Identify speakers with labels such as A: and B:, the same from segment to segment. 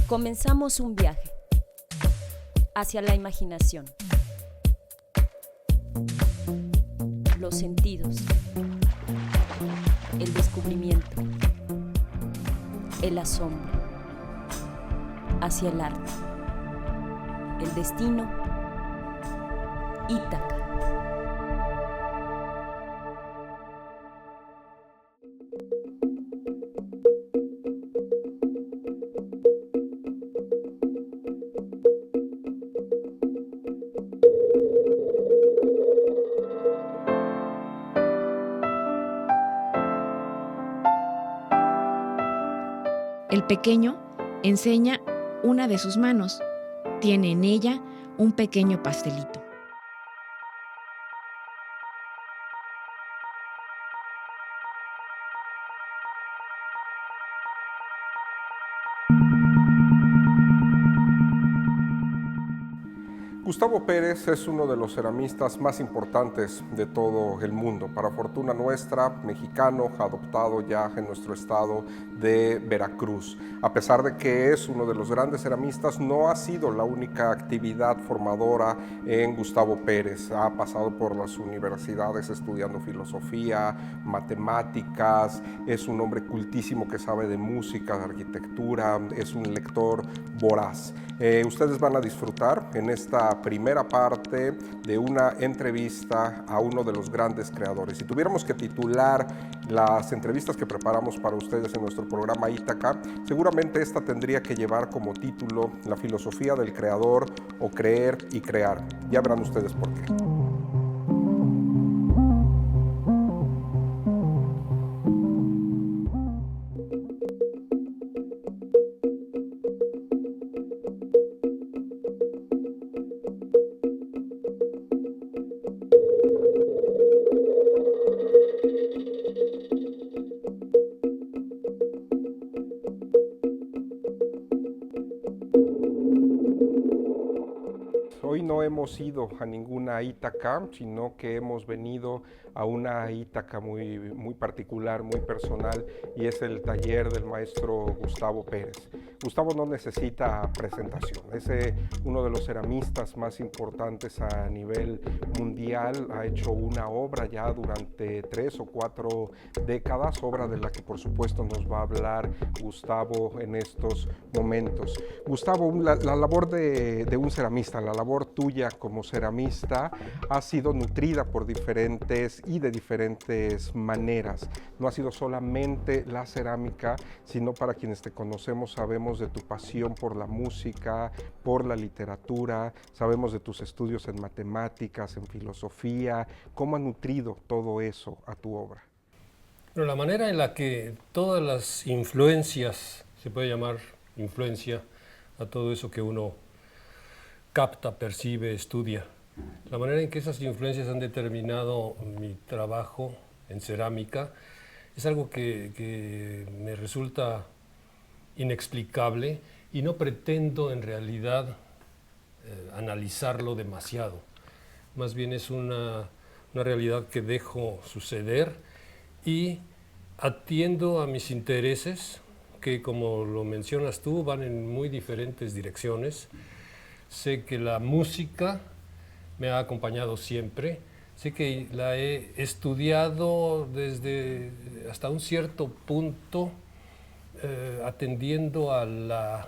A: Comenzamos un viaje hacia la imaginación, los sentidos, el descubrimiento, el asombro, hacia el arte, el destino, Ítaca.
B: El pequeño enseña una de sus manos. Tiene en ella un pequeño pastelito.
C: Gustavo Pérez es uno de los ceramistas más importantes de todo el mundo. Para fortuna nuestra, mexicano, adoptado ya en nuestro estado de Veracruz. A pesar de que es uno de los grandes ceramistas, no ha sido la única actividad formadora en Gustavo Pérez. Ha pasado por las universidades estudiando filosofía, matemáticas, es un hombre cultísimo que sabe de música, de arquitectura, es un lector voraz. Ustedes van a disfrutar en esta primera parte de una entrevista a uno de los grandes creadores. Si tuviéramos que titular las entrevistas que preparamos para ustedes en nuestro programa Ítaca, seguramente esta tendría que llevar como título La filosofía del creador o Creer y crear. Ya verán ustedes por qué. Hoy no hemos ido a ninguna Ítaca, sino que hemos venido a una Ítaca muy particular, muy personal, y es el taller del maestro Gustavo Pérez. Gustavo no necesita presentación, es uno de los ceramistas más importantes a nivel mundial, ha hecho una obra ya durante 3 o 4 décadas, obra de la que por supuesto nos va a hablar Gustavo en estos momentos. Gustavo, la labor de un ceramista, la labor tuya como ceramista ha sido nutrida por de diferentes maneras. No ha sido solamente la cerámica, sino para quienes te conocemos sabemos de tu pasión por la música, por la literatura, sabemos de tus estudios en matemáticas, en filosofía. ¿Cómo ha nutrido todo eso a tu obra?
D: Pero la manera en la que todas las influencias, se puede llamar influencia a todo eso que uno capta, percibe, estudia. La manera en que esas influencias han determinado mi trabajo en cerámica es algo que me resulta inexplicable y no pretendo en realidad analizarlo demasiado. Más bien es una realidad que dejo suceder y atiendo a mis intereses que, como lo mencionas tú, van en muy diferentes direcciones. Sé que la música me ha acompañado siempre, sé que la he estudiado desde hasta un cierto punto, atendiendo a la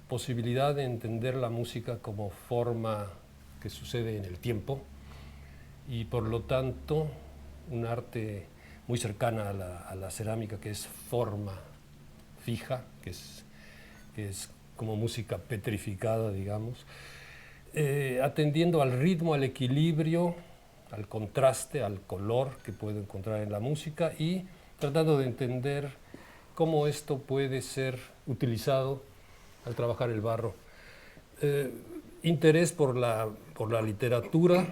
D: posibilidad de entender la música como forma que sucede en el tiempo y por lo tanto un arte muy cercana a la cerámica, que es forma fija, que es como música petrificada, digamos, atendiendo al ritmo, al equilibrio, al contraste, al color que puedo encontrar en la música y tratando de entender cómo esto puede ser utilizado al trabajar el barro. Interés por la literatura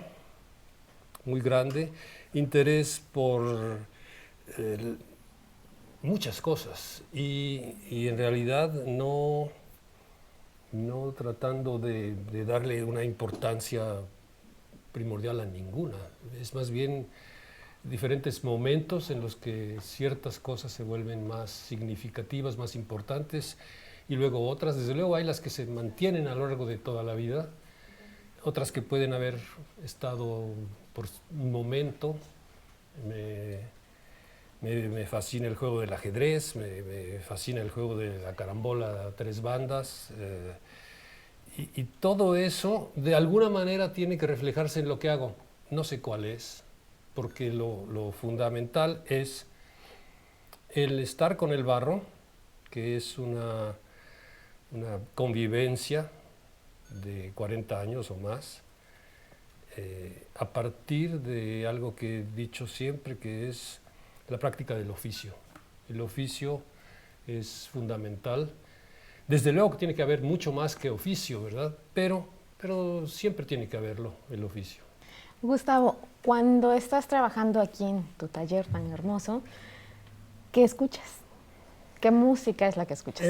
D: muy grande, interés por muchas cosas y en realidad no tratando de darle una importancia primordial a ninguna. Es más bien diferentes momentos en los que ciertas cosas se vuelven más significativas, más importantes y luego otras. Desde luego hay las que se mantienen a lo largo de toda la vida, otras que pueden haber estado por un momento. Me fascina el juego del ajedrez, me fascina el juego de la carambola a 3 bandas, y todo eso de alguna manera tiene que reflejarse en lo que hago. No sé cuál es, porque lo fundamental es el estar con el barro, que es una convivencia de 40 años o más, a partir de algo que he dicho siempre, que es la práctica del oficio. El oficio es fundamental. Desde luego que tiene que haber mucho más que oficio, ¿verdad? Pero siempre tiene que haberlo, el oficio.
E: Gustavo, cuando estás trabajando aquí en tu taller tan hermoso, ¿qué escuchas? ¿Qué música es la que escuchas?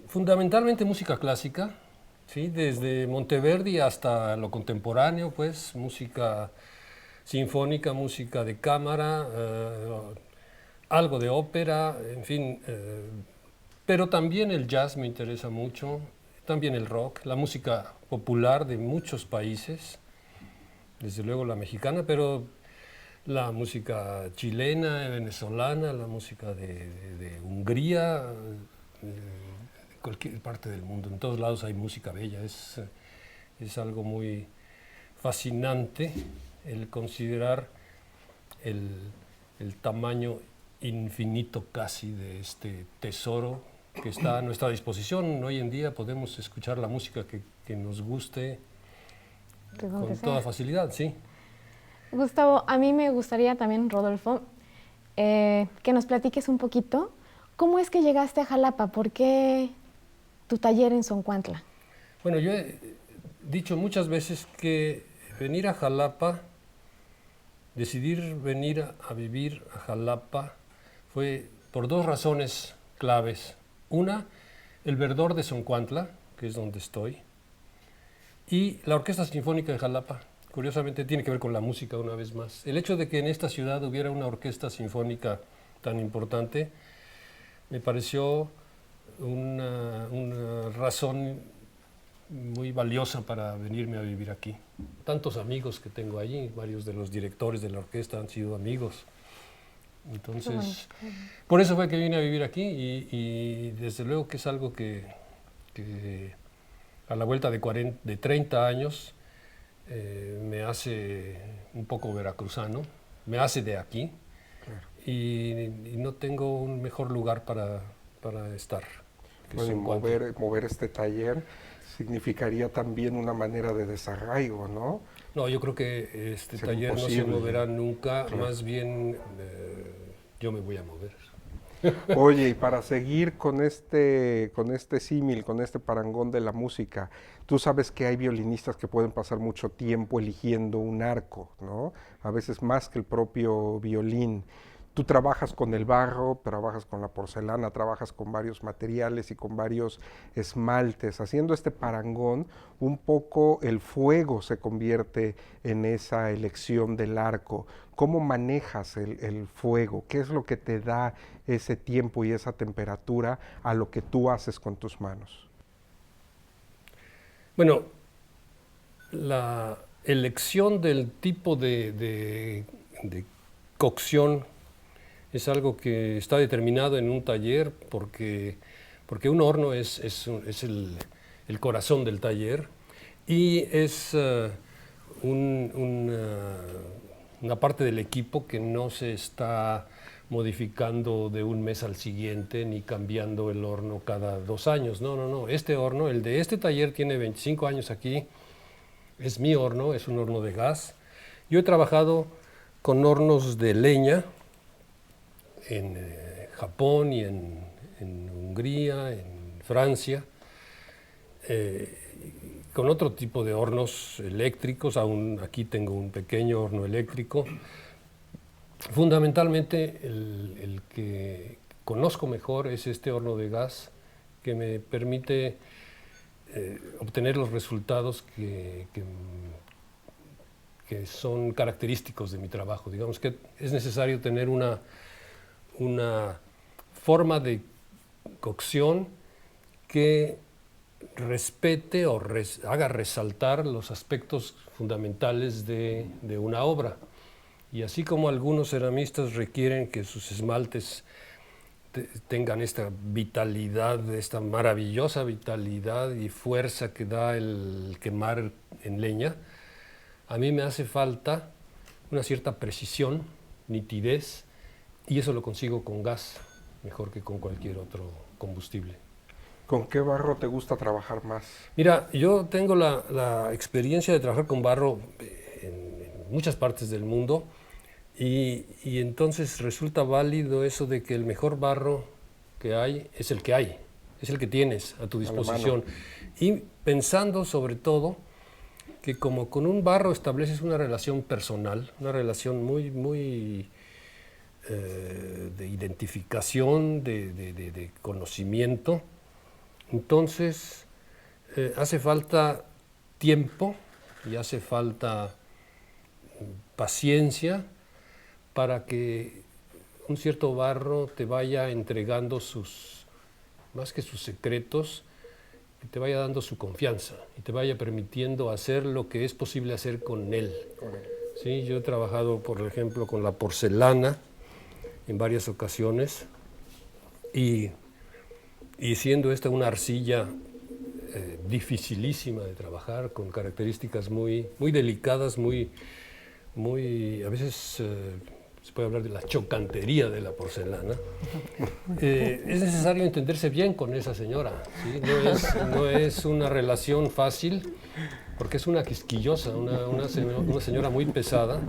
D: Fundamentalmente música clásica, ¿sí? Desde Monteverdi hasta lo contemporáneo, pues, música sinfónica, música de cámara, algo de ópera, en fin, pero también el jazz me interesa mucho, también el rock, la música popular de muchos países, desde luego la mexicana, pero la música chilena, venezolana, la música de Hungría, de cualquier parte del mundo. En todos lados hay música bella, es algo muy fascinante el considerar el tamaño infinito casi de este tesoro que está a nuestra disposición. Hoy en día podemos escuchar la música que nos guste con toda facilidad, sí.
E: Gustavo, a mí me gustaría también, Rodolfo, que nos platiques un poquito cómo es que llegaste a Jalapa, por qué tu taller en Zoncuantla.
D: Bueno, yo he dicho muchas veces que venir a Jalapa, decidir venir a vivir a Jalapa fue por 2 razones claves. Una, el verdor de Zoncuantla, que es donde estoy, y la Orquesta Sinfónica de Jalapa. Curiosamente tiene que ver con la música una vez más. El hecho de que en esta ciudad hubiera una orquesta sinfónica tan importante me pareció una razón muy valiosa para venirme a vivir aquí. Tantos amigos que tengo allí, varios de los directores de la orquesta han sido amigos. Entonces, por eso fue que vine a vivir aquí y desde luego que es algo que a la vuelta de 30 años me hace un poco veracruzano, me hace de aquí, claro. y no tengo un mejor lugar para estar.
C: Bueno, mover este taller significaría también una manera de desarraigo, ¿no?
D: No, yo creo que este taller
C: imposible.
D: No se moverá nunca, claro. Más bien yo me voy a mover.
C: Oye, y para seguir con este símil, con este parangón de la música, tú sabes que hay violinistas que pueden pasar mucho tiempo eligiendo un arco, ¿no? A veces más que el propio violín. Tú trabajas con el barro, trabajas con la porcelana, trabajas con varios materiales y con varios esmaltes. Haciendo este parangón, un poco el fuego se convierte en esa elección del arco. ¿Cómo manejas el fuego? ¿Qué es lo que te da ese tiempo y esa temperatura a lo que tú haces con tus manos?
D: Bueno, la elección del tipo de cocción es algo que está determinado en un taller porque un horno es el corazón del taller y es una parte del equipo que no se está modificando de un mes al siguiente ni cambiando el horno cada 2 años. No. Este horno, el de este taller, tiene 25 años aquí. Es mi horno, es un horno de gas. Yo he trabajado con hornos de leña en Japón y en Hungría, en Francia, con otro tipo de hornos eléctricos. Aún aquí tengo un pequeño horno eléctrico. Fundamentalmente el que conozco mejor es este horno de gas que me permite obtener los resultados que son característicos de mi trabajo. Digamos que es necesario tener una forma de cocción que respete o haga resaltar los aspectos fundamentales de una obra. Y así como algunos ceramistas requieren que sus esmaltes tengan esta vitalidad, esta maravillosa vitalidad y fuerza que da el quemar en leña, a mí me hace falta una cierta precisión, nitidez, y eso lo consigo con gas, mejor que con cualquier otro combustible.
C: ¿Con qué barro te gusta trabajar más?
D: Mira, yo tengo la experiencia de trabajar con barro en muchas partes del mundo y entonces resulta válido eso de que el mejor barro que hay es el que hay, es el que tienes a tu disposición. Y pensando sobre todo que como con un barro estableces una relación personal, una relación muy de identificación, de conocimiento, entonces hace falta tiempo y hace falta paciencia para que un cierto barro te vaya entregando más que sus secretos, que te vaya dando su confianza y te vaya permitiendo hacer lo que es posible hacer con él. Sí, yo he trabajado, por ejemplo, con la porcelana en varias ocasiones y siendo esta una arcilla dificilísima de trabajar, con características muy delicadas, a veces se puede hablar de la chocantería de la porcelana. Es necesario entenderse bien con esa señora, ¿sí? No es una relación fácil, porque es una quisquillosa, una señora muy pesada,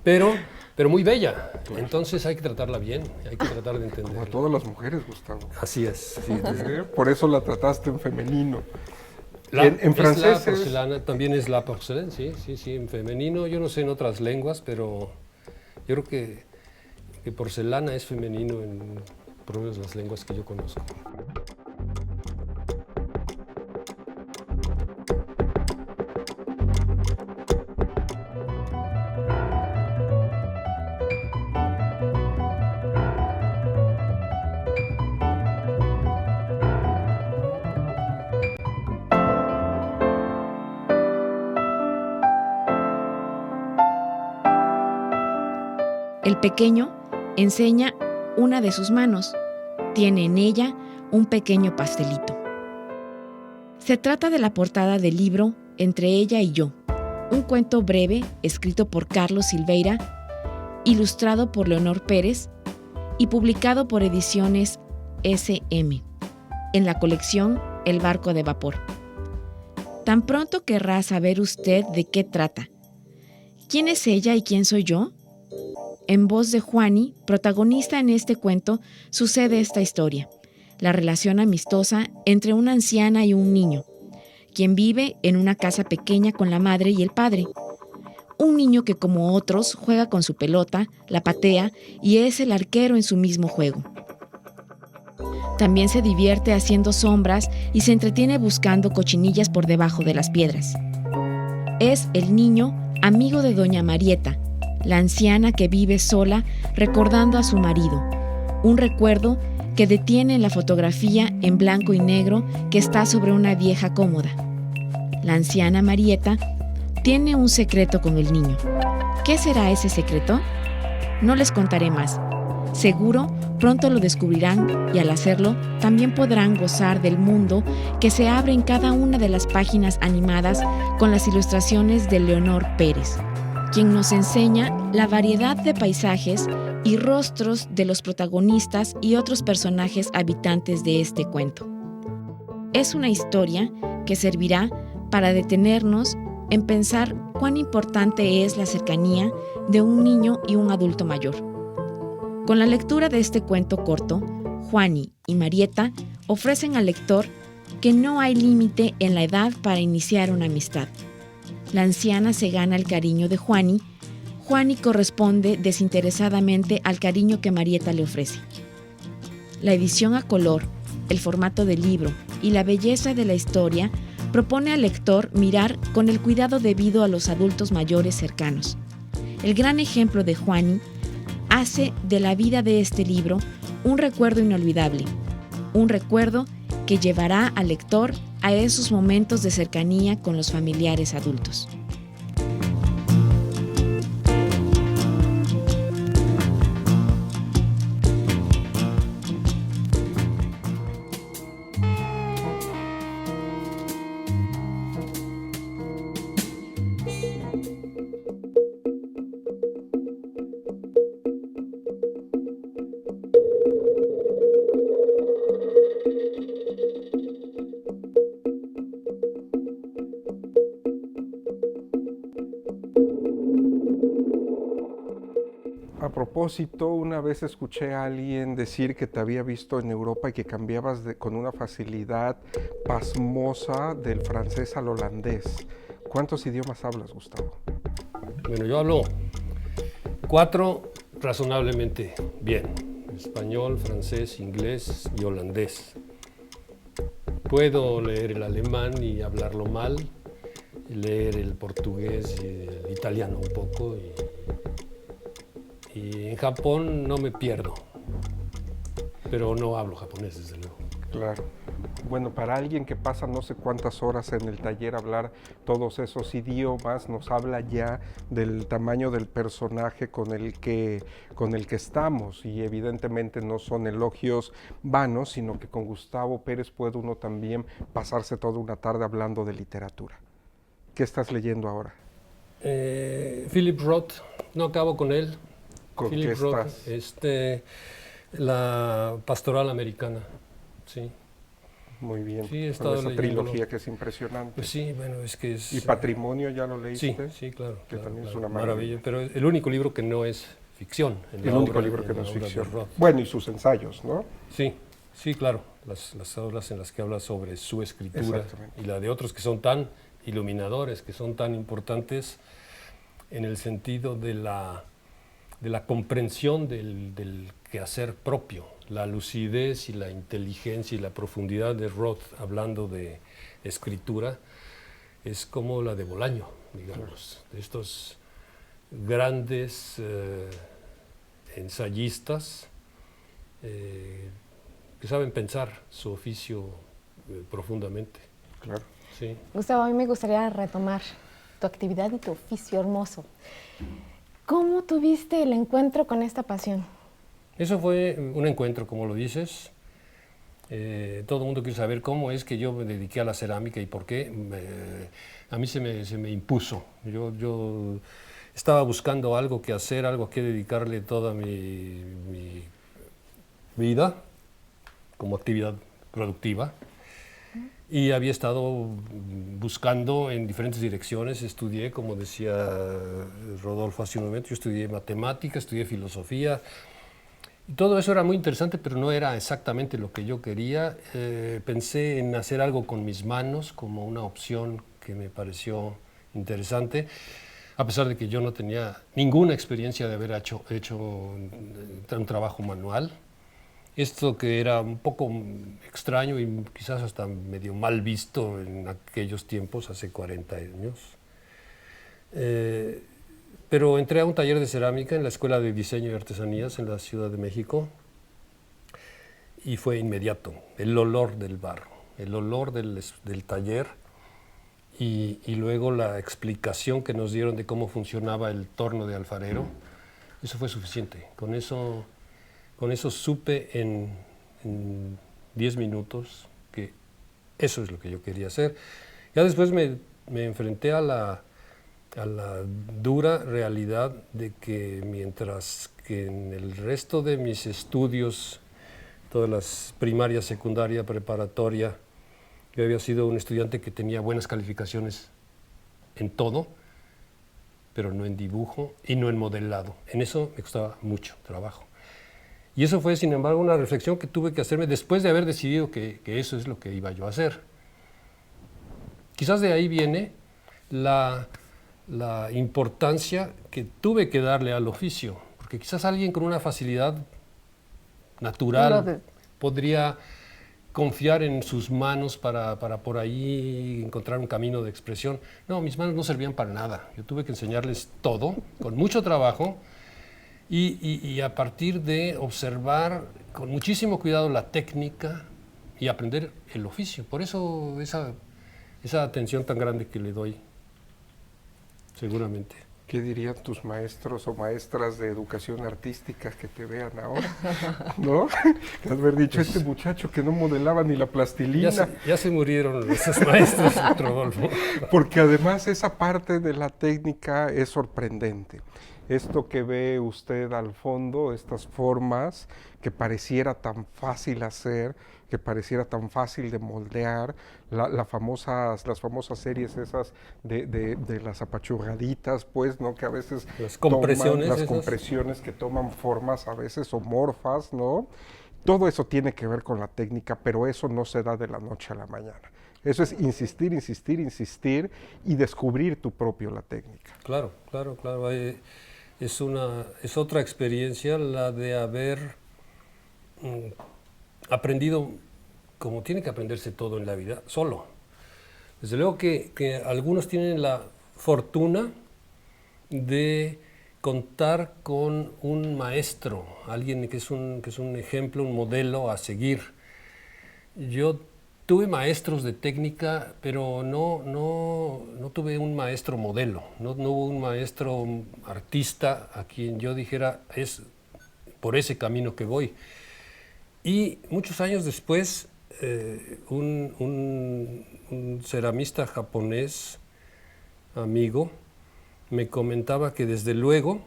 D: pero muy bella. Entonces hay que tratarla bien, hay que tratar de entenderla.
C: Como a todas las mujeres, Gustavo.
D: Así es. Sí.
C: Por eso la trataste en femenino.
D: En
C: francés
D: la porcelana, también es la porcelaine, sí, en femenino. Yo no sé en otras lenguas, pero yo creo que porcelana es femenino por lo menos las lenguas que yo conozco.
B: El pequeño enseña una de sus manos. Tiene en ella un pequeño pastelito. Se trata de la portada del libro Entre ella y yo, un cuento breve escrito por Carlos Silveira, ilustrado por Leonor Pérez y publicado por Ediciones SM, en la colección El barco de vapor. Tan pronto querrá saber usted de qué trata. ¿Quién es ella y quién soy yo? En voz de Juani, protagonista en este cuento, sucede esta historia, la relación amistosa entre una anciana y un niño, quien vive en una casa pequeña con la madre y el padre. Un niño que, como otros, juega con su pelota, la patea y es el arquero en su mismo juego. También se divierte haciendo sombras y se entretiene buscando cochinillas por debajo de las piedras. Es el niño amigo de doña Marieta, la anciana que vive sola recordando a su marido, un recuerdo que detiene en la fotografía en blanco y negro que está sobre una vieja cómoda. La anciana Marieta tiene un secreto con el niño. ¿Qué será ese secreto? No les contaré más. Seguro pronto lo descubrirán y al hacerlo también podrán gozar del mundo que se abre en cada una de las páginas animadas con las ilustraciones de Leonor Pérez, quien nos enseña la variedad de paisajes y rostros de los protagonistas y otros personajes habitantes de este cuento. Es una historia que servirá para detenernos en pensar cuán importante es la cercanía de un niño y un adulto mayor. Con la lectura de este cuento corto, Juani y Marieta ofrecen al lector que no hay límite en la edad para iniciar una amistad. La anciana se gana el cariño de Juani. Juani corresponde desinteresadamente al cariño que Marieta le ofrece. La edición a color, el formato del libro y la belleza de la historia propone al lector mirar con el cuidado debido a los adultos mayores cercanos. El gran ejemplo de Juani hace de la vida de este libro un recuerdo inolvidable, un recuerdo que llevará al lector a esos momentos de cercanía con los familiares adultos.
C: A propósito, una vez escuché a alguien decir que te había visto en Europa y que cambiabas con una facilidad pasmosa del francés al holandés. ¿Cuántos idiomas hablas, Gustavo?
D: Bueno, yo hablo 4 razonablemente bien: español, francés, inglés y holandés. Puedo leer el alemán y hablarlo mal, leer el portugués y el italiano un poco, y en Japón no me pierdo, pero no hablo japonés, desde luego.
C: Claro. Bueno, para alguien que pasa no sé cuántas horas en el taller hablar todos esos idiomas, nos habla ya del tamaño del personaje con el que estamos, y evidentemente no son elogios vanos, sino que con Gustavo Pérez puede uno también pasarse toda una tarde hablando de literatura. ¿Qué estás leyendo ahora?
D: Philip Roth, no acabo con él.
C: ¿Con
D: Philip
C: qué
D: Roth,
C: estás?
D: La pastoral americana, sí.
C: Muy bien.
D: Sí, he
C: Con
D: estado
C: esa
D: leyéndolo.
C: trilogía que es impresionante.
D: Pues sí, bueno, es que es...
C: ¿Y Patrimonio ya lo
D: Sí,
C: leíste?
D: sí, claro.
C: Que
D: claro,
C: también es
D: claro,
C: una maravilla.
D: Pero el único libro que no es ficción.
C: El único libro que no es ficción.
D: Roth.
C: Bueno, y sus ensayos, ¿no?
D: Sí, sí, claro. Las obras en las que habla sobre su escritura
C: Exactamente.
D: y la de otros que son tan iluminadores, que son tan importantes en el sentido de la comprensión del quehacer propio, la lucidez y la inteligencia y la profundidad de Roth hablando de escritura es como la de Bolaño, digamos, de estos grandes ensayistas que saben pensar su oficio profundamente.
C: Claro.
D: Sí.
E: Gustavo, a mí me gustaría retomar tu actividad y tu oficio hermoso. ¿Cómo tuviste el encuentro con esta pasión?
D: Eso fue un encuentro, como lo dices. Todo el mundo quiere saber cómo es que yo me dediqué a la cerámica y por qué. A mí se me impuso. Yo estaba buscando algo que hacer, algo a que dedicarle toda mi vida como actividad productiva. Y había estado buscando en diferentes direcciones. Estudié, como decía Rodolfo hace un momento, yo estudié matemática, estudié filosofía. Y todo eso era muy interesante, pero no era exactamente lo que yo quería. Pensé en hacer algo con mis manos como una opción que me pareció interesante, a pesar de que yo no tenía ninguna experiencia de haber hecho un trabajo manual. Esto que era un poco extraño y quizás hasta medio mal visto en aquellos tiempos, hace 40 años. Pero entré a un taller de cerámica en la Escuela de Diseño y Artesanías en la Ciudad de México y fue inmediato. El olor del barro, el olor del taller y luego la explicación que nos dieron de cómo funcionaba el torno de alfarero, eso fue suficiente. Con eso supe en 10 minutos que eso es lo que yo quería hacer. Ya después me enfrenté a la dura realidad de que mientras que en el resto de mis estudios, todas las primaria, secundaria, preparatoria, yo había sido un estudiante que tenía buenas calificaciones en todo, pero no en dibujo y no en modelado. En eso me costaba mucho trabajo. Y eso fue, sin embargo, una reflexión que tuve que hacerme después de haber decidido que eso es lo que iba yo a hacer. Quizás de ahí viene la importancia que tuve que darle al oficio, porque quizás alguien con una facilidad natural podría confiar en sus manos para por ahí encontrar un camino de expresión. No, mis manos no servían para nada. Yo tuve que enseñarles todo, con mucho trabajo, y a partir de observar con muchísimo cuidado la técnica y aprender el oficio. Por eso esa atención tan grande que le doy, seguramente.
C: ¿Qué dirían tus maestros o maestras de educación artística que te vean ahora? ¿No? De haber dicho, este muchacho que no modelaba ni la plastilina.
D: Ya se murieron esos maestros, Rodolfo.
C: Porque además esa parte de la técnica es sorprendente. Esto que ve usted al fondo, estas formas que pareciera tan fácil hacer, que pareciera tan fácil de moldear, las famosas series esas de las apachurraditas, pues, ¿no? Que a veces
D: las compresiones,
C: las compresiones que toman formas a veces homorfas, ¿no? Todo eso tiene que ver con la técnica, pero eso no se da de la noche a la mañana. Eso es insistir, insistir, insistir y descubrir tú propio la técnica.
D: Claro. Es otra experiencia la de haber aprendido, como tiene que aprenderse todo en la vida, solo. Desde luego que algunos tienen la fortuna de contar con un maestro, alguien que es un ejemplo, un modelo a seguir. Yo tuve maestros de técnica, pero no tuve un maestro modelo, no hubo un maestro artista a quien yo dijera, es por ese camino que voy. Y muchos años después, un ceramista japonés, amigo, me comentaba que desde luego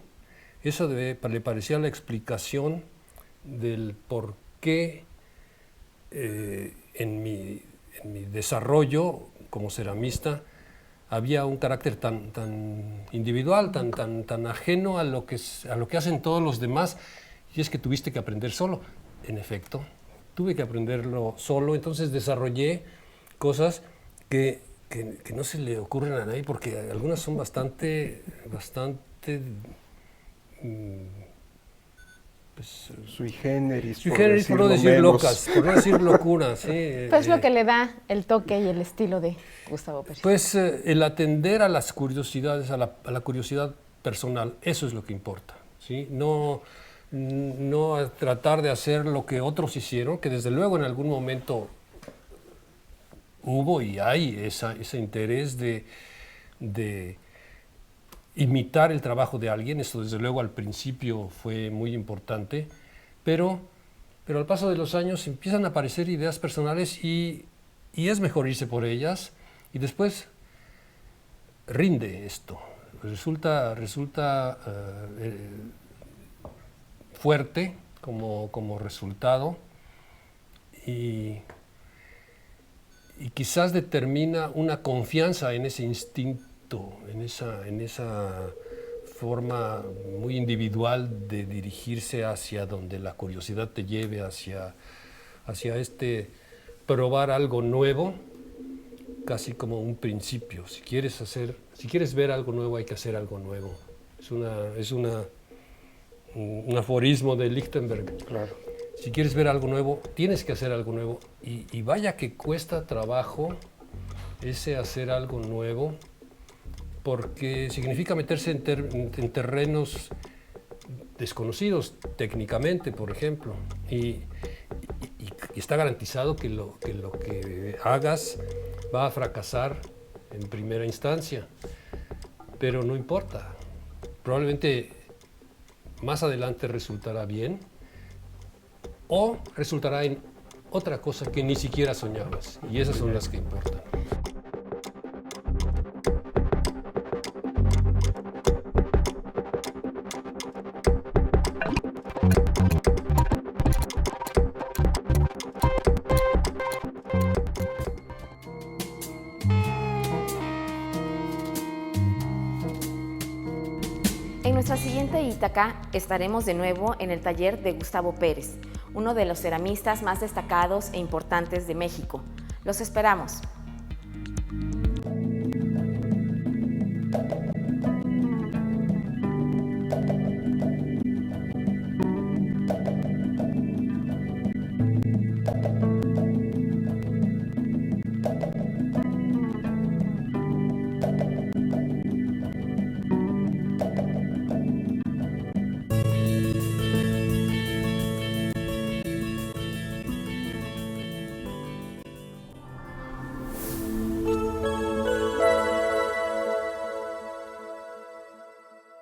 D: eso le parecía la explicación del por qué en mi desarrollo como ceramista había un carácter tan individual, tan ajeno a lo que hacen todos los demás, y es que tuviste que aprender solo. En efecto, tuve que aprenderlo solo, entonces desarrollé cosas que no se le ocurren a nadie, porque algunas son bastante
C: pues, sui generis,
D: por no decir locas, por no decir locuras. ¿Sí?
E: Pues lo que le da el toque y el estilo de Gustavo Pérez.
D: Pues el atender a las curiosidades, a la curiosidad personal, eso es lo que importa, ¿sí? No tratar de hacer lo que otros hicieron, que desde luego en algún momento hubo y hay ese interés de imitar el trabajo de alguien. Eso desde luego al principio fue muy importante, pero al paso de los años empiezan a aparecer ideas personales y es mejor irse por ellas, y después rinde esto, resulta fuerte como resultado, y quizás determina una confianza en ese instinto, en esa forma muy individual de dirigirse hacia donde la curiosidad te lleve, hacia probar algo nuevo, casi como un principio. Si quieres ver algo nuevo, hay que hacer algo nuevo. Es un aforismo de Lichtenberg.
C: Claro.
D: Si quieres ver algo nuevo, tienes que hacer algo nuevo. Y vaya que cuesta trabajo ese hacer algo nuevo, porque significa meterse en terrenos desconocidos técnicamente, por ejemplo. Y está garantizado que lo que hagas va a fracasar en primera instancia. Pero no importa. Probablemente más adelante resultará bien, o resultará en otra cosa que ni siquiera soñabas, y esas son las que importan.
A: En nuestra siguiente Ítaca estaremos de nuevo en el taller de Gustavo Pérez, uno de los ceramistas más destacados e importantes de México. Los esperamos.